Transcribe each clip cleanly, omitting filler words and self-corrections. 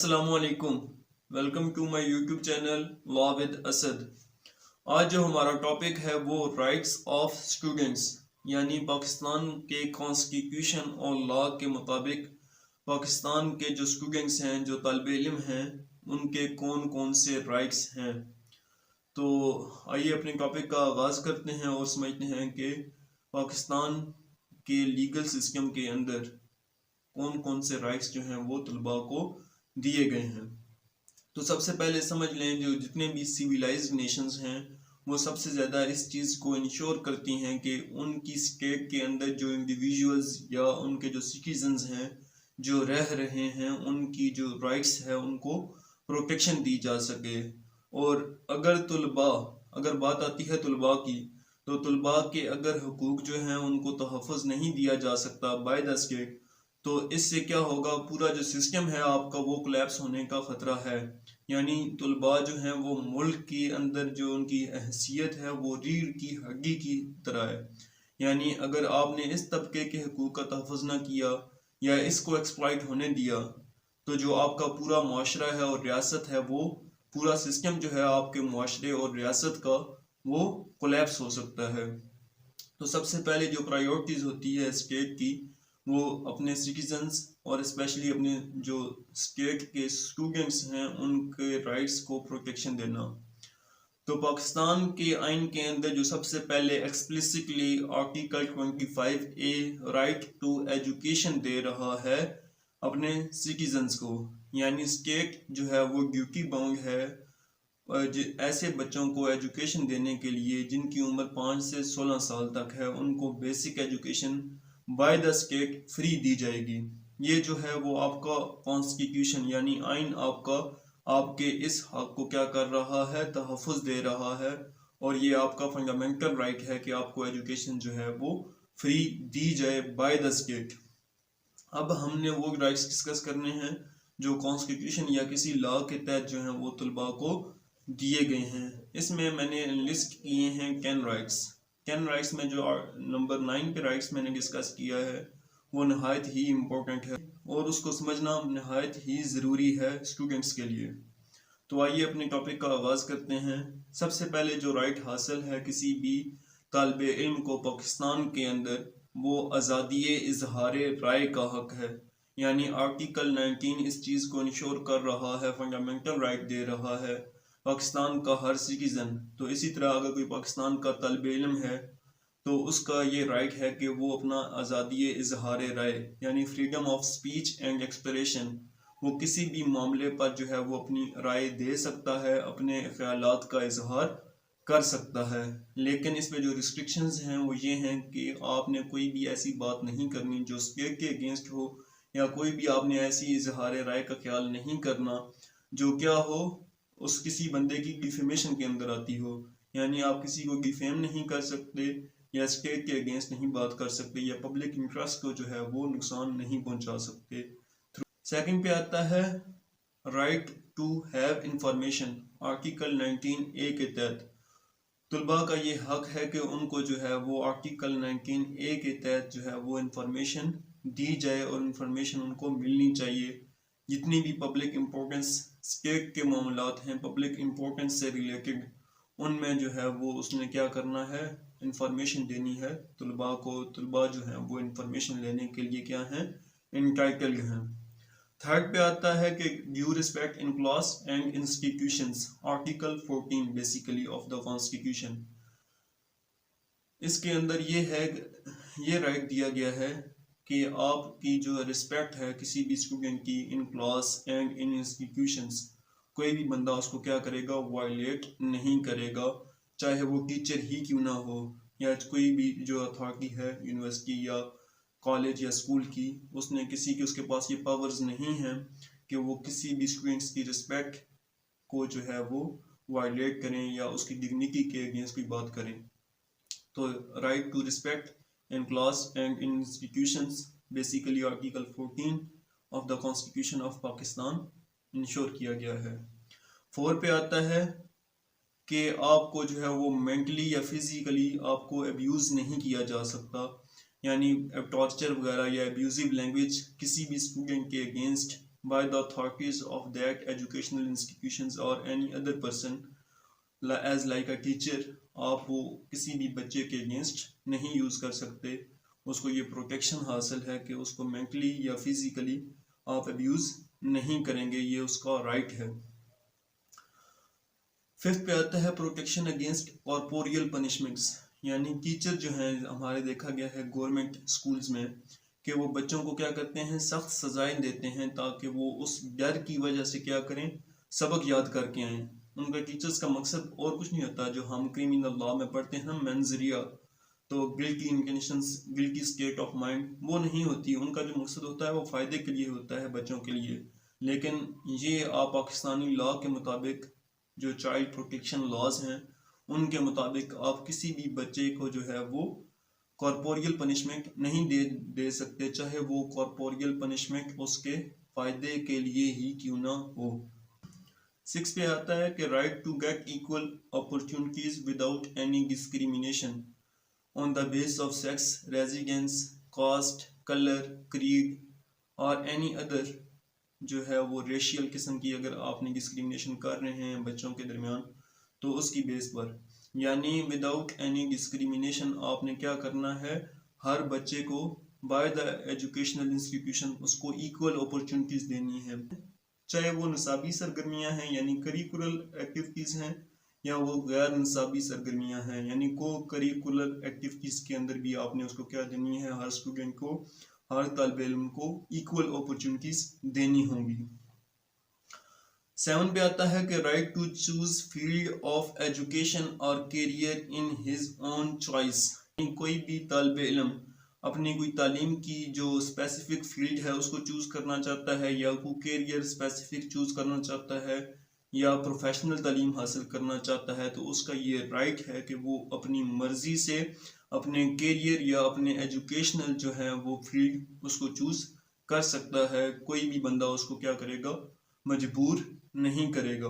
अस्सलामुअलैकुम। Welcome to my YouTube channel law with Asad. आज जो हमारा टॉपिक है वो राइट्स ऑफ स्टूडेंट्स, यानी पाकिस्तान के कॉन्स्टिट्यूशन और लॉ के मुताबिक पाकिस्तान के जो स्टूडेंट्स हैं, जो तालिब इल्म हैं, उनके कौन कौन से राइट्स हैं। तो आइए अपने टॉपिक का आगाज़ करते हैं और समझते हैं कि पाकिस्तान के लीगल सिस्टम के अंदर कौन कौन से राइट्स जो हैं वो तलबा को दिए गए हैं। तो सबसे पहले समझ लें, जो जितने भी सिविलाइज्ड नेशंस हैं वो सबसे ज़्यादा इस चीज़ को इंश्योर करती हैं कि उनकी स्टेट के अंदर जो इंडिविजुअल्स या उनके जो सिटीजन्स हैं जो रह रहे हैं, उनकी जो राइट्स है उनको प्रोटेक्शन दी जा सके। और अगर बात आती है तलबा की, तो तलबा के अगर हुकूक जो हैं उनको तहफ़्फ़ुज़ नहीं दिया जा सकता बाय द स्टेट, तो इससे क्या होगा, पूरा जो सिस्टम है आपका वो कोलैप्स होने का ख़तरा है। यानी तलबा जो हैं वो मुल्क के अंदर जो उनकी हैसियत है वो रीढ़ की हड्डी की तरह है। यानी अगर आपने इस तबके के हकूक़ का तहफ़्फ़ुज़ ना किया या इसको एक्सप्लॉइट होने दिया, तो जो आपका पूरा मुआशरा है और रियासत है, वो पूरा सिस्टम जो है आपके मुआशरे और रियासत का वो कोलैप्स हो सकता है। तो सबसे पहले जो प्रायोरिटीज़ होती है स्टेट की, वो अपने सिटीजन्स और स्पेशली अपने जो स्टेट के स्टूडेंट्स हैं उनके राइट्स को प्रोटेक्शन देना। तो पाकिस्तान के आइन के अंदर जो सबसे पहले explicitly article 25A right to education दे रहा है अपने सिटीजन्स को, यानी स्टेट जो है वो ड्यूटी बाउंड है ऐसे बच्चों को एजुकेशन देने के लिए जिनकी उम्र 5 से 16 साल तक है, उनको basic education by the state free दी जाएगी। ये जो है वो आपका कॉन्स्टिट्यूशन यानी आइन आपका आपके इस हक को क्या कर रहा है, तहफ़्फ़ुज़ दे रहा है। और ये आपका फंडामेंटल राइट है कि आपको एजुकेशन जो है वो फ्री दी जाए बाय द स्टेट। अब हमने वो राइट्स डिस्कस करने हैं जो कॉन्स्टिट्यूशन या किसी लॉ के तहत जो हैं वो तलबा को दिए गए हैं। इसमें मैंने लिस्ट किए हैं 10 राइट्स। 10 राइट्स में जो नंबर 9 पे राइट्स मैंने डिस्कस किया है वो नहायत ही इम्पोर्टेंट है और उसको समझना नहायत ही ज़रूरी है स्टूडेंट्स के लिए। तो आइए अपने टॉपिक का आगाज़ करते हैं। सबसे पहले जो राइट हासिल है किसी भी तालिब इल्म को पाकिस्तान के अंदर, वो आज़ादी इजहार राय का हक है। यानी आर्टिकल 19 इस चीज़ को इंश्योर कर रहा है, फंडामेंटल राइट दे रहा है पाकिस्तान का हर सिटीज़न। तो इसी तरह अगर कोई पाकिस्तान का तालिब इल्म है तो उसका ये राइट है कि वो अपना आज़ादी इजहार राय यानी freedom of speech and expression, वो किसी भी मामले पर जो है वो अपनी राय दे सकता है, अपने ख्यालात का इजहार कर सकता है। लेकिन इसमें जो रिस्ट्रिक्शंस हैं वो ये हैं कि आपने कोई भी ऐसी बात नहीं करनी जो स्टेट के अगेंस्ट हो, या कोई भी आपने ऐसी इजहार राय का ख्याल नहीं करना जो क्या हो, उस किसी बंदे की डिफेमेशन के अंदर आती हो। यानी आप किसी को डिफेम नहीं कर सकते या स्टेट के अगेंस्ट नहीं बात कर सकते या पब्लिक इंटरेस्ट को जो है वो नुकसान नहीं पहुंचा सकते। सेकंड पे आता है right to have information. Article 19A के तहत तलबा का ये हक है कि उनको जो है वो आर्टिकल 19A के तहत जो है वो इंफॉर्मेशन दी जाए और इंफॉर्मेशन उनको मिलनी चाहिए। जितनी भी पब्लिक इम्पोर्टेंस स्टेट के मामलात हैं, पब्लिक इम्पोर्टेंस से रिलेटेड, उनमें जो है वो उसने क्या करना है, इंफॉर्मेशन देनी है तलबा को। तलबा जो है वो इंफॉर्मेशन लेने के लिए क्या हैं, इंटाइटल्ड हैं। थर्ड पे आता है कि due respect in class and institutions, article 14 basically of the constitution. इसके अंदर ये राइट दिया गया है कि आपकी जो रिस्पेक्ट है किसी भी स्टूडेंट की in class and in institutions, कोई भी बंदा उसको क्या करेगा, वायलेट नहीं करेगा, चाहे वो टीचर ही क्यों ना हो या कोई भी जो अथॉरिटी है यूनिवर्सिटी या कॉलेज या स्कूल की, उसने किसी की उसके पास ये पावर्स नहीं हैं कि वो किसी भी स्टूडेंट्स की रिस्पेक्ट को जो है वो वायलेट करें या उसकी डिग्निटी के अगेंस्ट कोई बात करें। तो right to respect in class and in institutions basically article 14 of the constitution of Pakistan ensure किया गया है। 4 पे आता है कि आपको जो है वो मेंटली या फिजिकली आपको अब्यूज़ नहीं किया जा सकता, यानी टॉर्चर वगैरह या अब्यूजिव लैंग्वेज किसी भी स्टूडेंट के against by the authorities of that educational institutions or any other person as like a teacher, आप वो किसी भी बच्चे के अगेंस्ट नहीं यूज कर सकते। उसको ये प्रोटेक्शन हासिल है कि उसको मेंटली या फिजिकली आप अब्यूज नहीं करेंगे, ये उसका राइट है। फिफ्थ पे आता है प्रोटेक्शन अगेंस्ट कॉर्पोरियल पनिशमेंट्स, यानी टीचर जो है हमारे देखा गया है गवर्नमेंट स्कूल्स में कि वो बच्चों को क्या करते हैं, सख्त सजाएं देते हैं ताकि वो उस डर की वजह से क्या करें, सबक याद करके आएं। उनका टीचर्स का मकसद और कुछ नहीं होता, जो हम क्रिमिनल लॉ में पढ़ते हैं ना मेंजरिया, तो guilty intentions, guilty state of mind, वो नहीं होती। उनका जो मकसद होता है वो फ़ायदे के लिए होता है, बच्चों के लिए। लेकिन ये आप पाकिस्तानी लॉ के मुताबिक, जो चाइल्ड प्रोटेक्शन लॉज हैं, उनके मुताबिक आप किसी भी बच्चे को जो है वो कॉर्पोरियल पनिशमेंट नहीं दे सकते, चाहे वो कॉर्पोरियल पनिशमेंट उसके फ़ायदे के लिए ही क्यों ना हो। 6 पे आता है कि right to get equal opportunities without any discrimination on the base of sex, residence, caste, colour, creed और एनी अदर, जो है वो रेशियल किस्म की अगर आपने डिस्क्रिमिनेशन कर रहे हैं बच्चों के दरमियान तो उसकी बेस पर, यानी विदाउट एनी डिस्क्रिमिनेशन आपने क्या करना है, हर बच्चे को बाय द एजुकेशनल इंस्टीट्यूशन उसको इक्वल अपॉर्चुनिटीज देनी है, चाहे वो निसाबी सरगर्मियां हैं यानी करिकुलर एक्टिविटीज़ हैं, या वो गैर निसाबी सरगर्मियां हैं यानी को करिकुलर एक्टिविटीज़ के अंदर भी आपने उसको क्या देनी है, हर स्टूडेंट को, हर तालिब इल्म को इक्वल अपॉर्चुनिटीज़ देनी होंगी। 7 पे आता है कि right to choose field of education और career in his own choice, कोई भी तालिब इल्म अपनी कोई तालीम की जो स्पेसिफिक फील्ड है उसको चूज करना चाहता है, या कोई कैरियर स्पेसिफिक चूज करना चाहता है, या प्रोफेशनल तालीम हासिल करना चाहता है, तो उसका ये राइट है कि वो अपनी मर्जी से अपने कैरियर या अपने एजुकेशनल जो है वो फील्ड उसको चूज कर सकता है। कोई भी बंदा उसको क्या करेगा, मजबूर नहीं करेगा।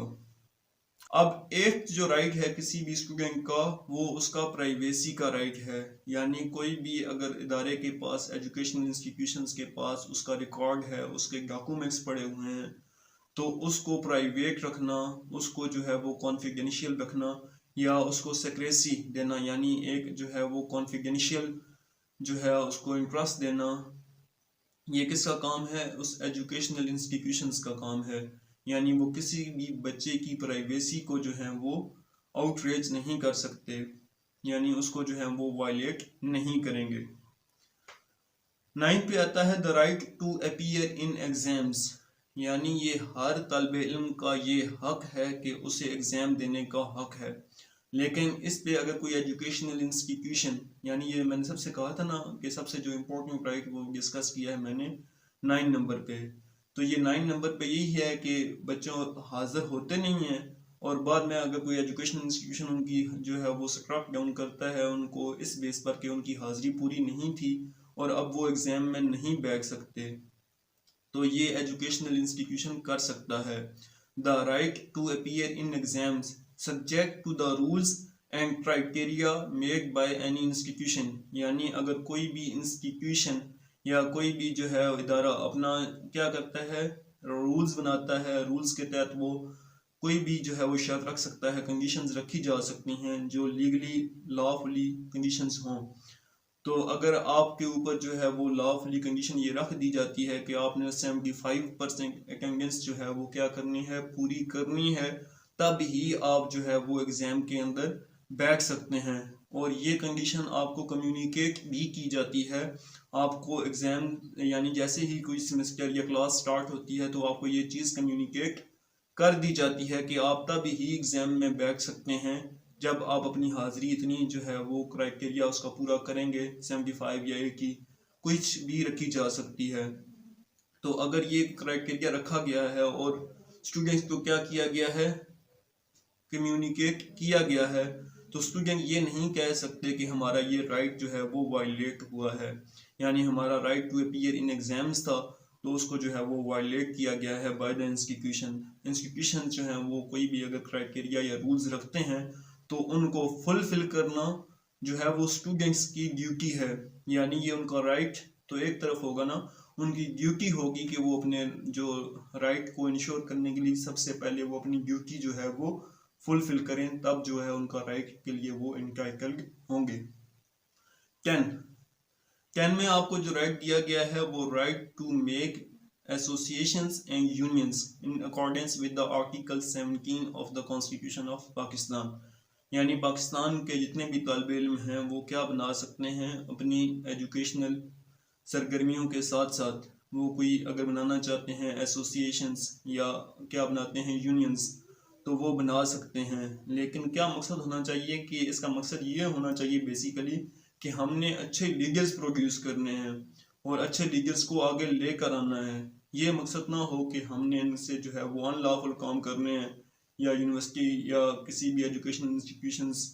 अब एक जो राइट है किसी भी स्टूडेंट का, वो उसका प्राइवेसी का राइट है, यानी कोई भी अगर इदारे के पास, एजुकेशनल इंस्टीट्यूशंस के पास उसका रिकॉर्ड है, उसके डॉक्यूमेंट्स पड़े हुए हैं, तो उसको प्राइवेट रखना, उसको जो है वो कॉन्फिडेंशियल रखना, या उसको सेक्रेसी देना, यानी एक जो है वो कॉन्फिडेंशियल जो है उसको इंटरेस्ट देना, ये किसका काम है, उस एजुकेशनल इंस्टीट्यूशंस का काम है। यानी वो किसी भी बच्चे की प्राइवेसी को जो है वो आउटरीच नहीं कर सकते, यानी उसको जो है वो वायलेट नहीं करेंगे। 9 पे आता है the right to appear in exams, यानी ये हर तालिब इल्म का ये हक है कि उसे एग्ज़ाम देने का हक है। लेकिन इस पे अगर कोई एजुकेशनल इंस्टीट्यूशन, यानी ये मैंने सबसे कहा था ना कि सबसे जो इम्पोर्टेंट राइट वो डिस्कस किया है मैंने 9 नंबर पे, तो ये 9 नंबर पे यही है कि बच्चों हाजिर होते नहीं हैं, और बाद में अगर कोई एजुकेशनल इंस्टीट्यूशन उनकी जो है वो स्ट्रक डाउन करता है उनको इस बेस पर कि उनकी हाजिरी पूरी नहीं थी और अब वो एग्ज़ाम में नहीं बैठ सकते, तो ये एजुकेशनल इंस्टीट्यूशन कर सकता है। The right to appear in exams subject to the rules and criteria made by any institution, यानी अगर कोई भी इंस्टीट्यूशन या कोई भी जो है इदारा अपना क्या करता है, रूल्स बनाता है, रूल्स के तहत वो कोई भी जो है वो शर्त रख सकता है, कंडीशंस रखी जा सकती हैं जो लीगली लॉफुली कंडीशंस हों। तो अगर आपके ऊपर जो है वो लॉफुली कंडीशन ये रख दी जाती है कि आपने 75% अटेंडेंस जो है वो क्या करनी है, पूरी करनी है, तब ही आप जो है वो एग्ज़ाम के अंदर बैठ सकते हैं, और ये कंडीशन आपको कम्युनिकेट भी की जाती है। आपको एग्ज़ाम यानी जैसे ही कोई सेमेस्टर या क्लास स्टार्ट होती है तो आपको ये चीज़ कम्युनिकेट कर दी जाती है कि आप तब ही एग्ज़ाम में बैठ सकते हैं जब आप अपनी हाजिरी इतनी जो है वो क्राइटेरिया उसका पूरा करेंगे, 75 या 80 कुछ भी रखी जा सकती है। तो अगर ये क्राइटेरिया रखा गया है और स्टूडेंट्स को क्या किया गया है, कम्युनिकेट किया गया है, तो स्टूडेंट ये नहीं कह सकते कि हमारा ये राइट जो है वो वायलेट हुआ है, यानी हमारा right to appear in exams था तो उसको जो है वो वायलेट किया गया है बाय द इंस्टीट्यूशन जो है वो कोई भी अगर क्राइटेरिया या रूल्स रखते हैं तो उनको फुलफिल करना जो है वो स्टूडेंट्स की ड्यूटी है, यानी ये उनका राइट तो एक तरफ होगा ना, उनकी ड्यूटी होगी कि वो अपने जो राइट को इंश्योर करने के लिए सबसे पहले वो अपनी ड्यूटी जो है वो फुलफिल करें, तब जो है उनका राइट के लिए वो इंटाइटल्ड होंगे। 10 में आपको जो राइट दिया गया है वो right to make associations and unions in accordance with the article 17 of the constitution of Pakistan. यानी पाकिस्तान के जितने भी तालिब इल्म हैं वो क्या बना सकते हैं अपनी एजुकेशनल सरगर्मियों के साथ साथ, वो कोई अगर बनाना चाहते हैं एसोसिएशंस या क्या बनाते हैं यूनियंस, तो वो बना सकते हैं। लेकिन क्या मकसद होना चाहिए कि इसका मकसद ये होना चाहिए बेसिकली कि हमने अच्छे लीडर्स प्रोड्यूस करने हैं और अच्छे लीडर्स को आगे लेकर आना है। ये मकसद ना हो कि हमने इनसे जो है वो अनलॉफुल काम करने हैं या यूनिवर्सिटी या किसी भी एजुकेशनल इंस्टीट्यूशंस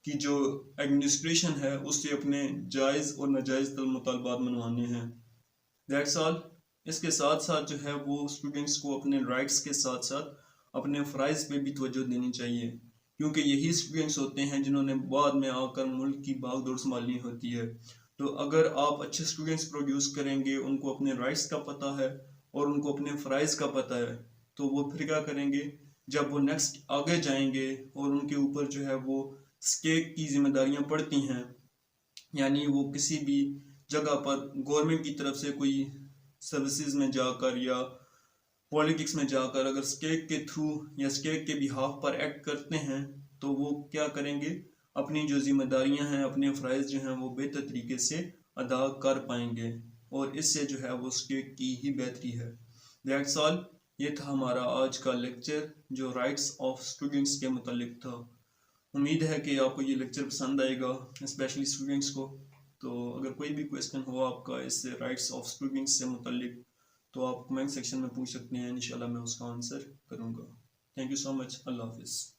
की जो एडमिनिस्ट्रेशन है उससे अपने जायज़ और नाजायज़ मुतालबात मनवाने हैं। That's all. इसके साथ साथ जो है वो स्टूडेंट्स को अपने राइट्स के साथ साथ अपने फ़राइज़ पे भी तवज्जो देनी चाहिए, क्योंकि यही स्टूडेंट्स होते हैं जिन्होंने बाद में आकर मुल्क की भागदौड़ संभालनी होती है। तो अगर आप अच्छे स्टूडेंट्स प्रोड्यूस करेंगे, उनको अपने राइट्स का पता है और उनको अपने फ़राइज़ का पता है, तो वो फिर क्या करेंगे, जब वो नेक्स्ट आगे जाएंगे और उनके ऊपर जो है वो स्टेट की जिम्मेदारियां पड़ती हैं, यानी वो किसी भी जगह पर गवर्नमेंट की तरफ से कोई सर्विसेज में जाकर या पॉलिटिक्स में जाकर अगर स्टेट के थ्रू या स्टेट के बिहाफ पर एक्ट करते हैं, तो वो क्या करेंगे, अपनी जो जिम्मेदारियां हैं, अपने फ़राइज़ जो हैं वो बेहतर तरीके से अदा कर पाएंगे और इससे जो है वो स्टेट की ही बेहतरी है। That's all. ये था हमारा आज का लेक्चर जो राइट्स ऑफ स्टूडेंट्स के मुतालिक था। उम्मीद है कि आपको ये लेक्चर पसंद आएगा, स्पेशली स्टूडेंट्स को। तो अगर कोई भी क्वेश्चन हो आपका इससे राइट्स ऑफ स्टूडेंट्स से मुतालिक, तो आप कमेंट सेक्शन में पूछ सकते हैं, इंशाल्लाह मैं उसका आंसर करूँगा। Thank you so much. अल्लाह हाफिज़।